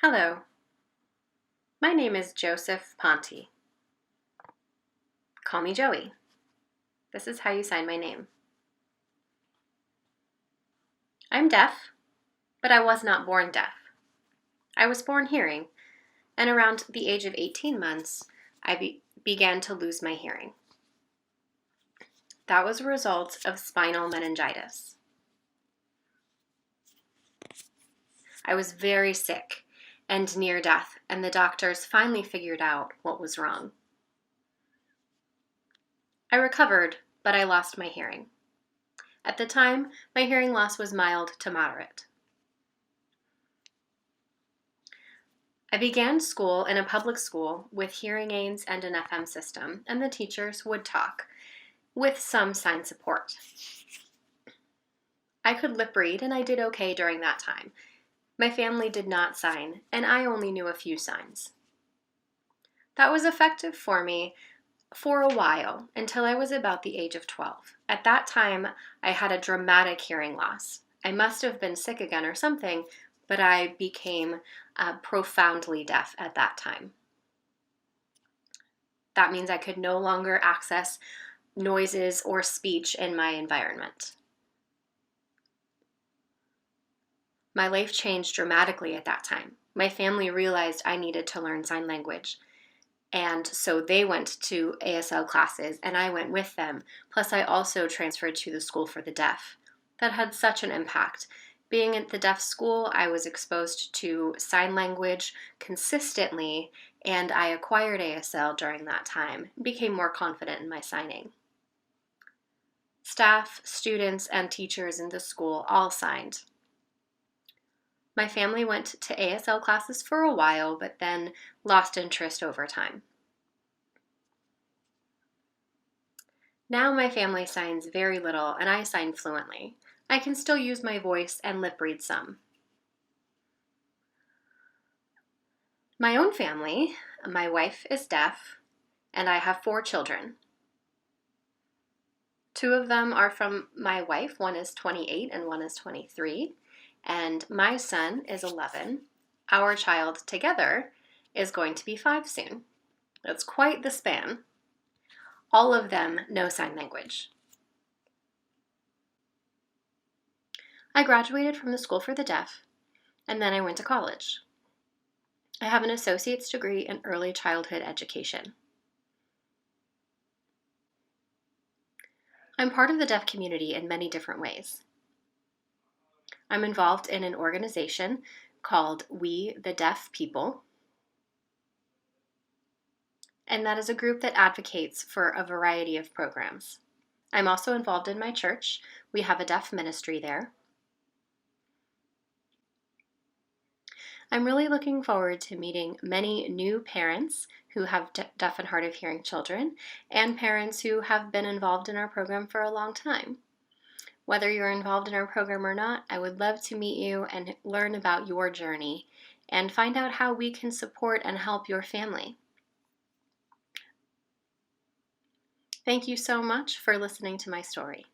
Hello, my name is Joseph Ponte. Call me Joey. This is how you sign my name. I'm deaf, but I was not born deaf. I was born hearing, and around the age of 18 months, I began to lose my hearing. That was a result of spinal meningitis. I was very sick and near death, and the doctors finally figured out what was wrong. I recovered, but I lost my hearing. At the time, my hearing loss was mild to moderate. I began school in a public school with hearing aids and an FM system, and the teachers would talk, with some sign support. I could lip read, and I did okay during that time. My family did not sign, and I only knew a few signs. That was effective for me for a while, until I was about the age of 12. At that time, I had a dramatic hearing loss. I must have been sick again or something, but I became profoundly deaf at that time. That means I could no longer access noises or speech in my environment. My life changed dramatically at that time. My family realized I needed to learn sign language, and so they went to ASL classes and I went with them. Plus, I also transferred to the School for the Deaf. That had such an impact. Being at the deaf school, I was exposed to sign language consistently, and I acquired ASL during that time and became more confident in my signing. Staff, students, and teachers in the school all signed. My family went to ASL classes for a while, but then lost interest over time. Now my family signs very little, and I sign fluently. I can still use my voice and lip read some. My own family, my wife is deaf, and I have 4 children. 2 of them are from my wife. One is 28 and one is 23. And my son is 11. Our child together is going to be 5 soon. That's quite the span. All of them know sign language. I graduated from the School for the Deaf, and then I went to college. I have an associate's degree in early childhood education. I'm part of the deaf community in many different ways. I'm involved in an organization called We the Deaf People, and that is a group that advocates for a variety of programs. I'm also involved in my church. We have a deaf ministry there. I'm really looking forward to meeting many new parents who have deaf and hard of hearing children, and parents who have been involved in our program for a long time. Whether you're involved in our program or not, I would love to meet you and learn about your journey and find out how we can support and help your family. Thank you so much for listening to my story.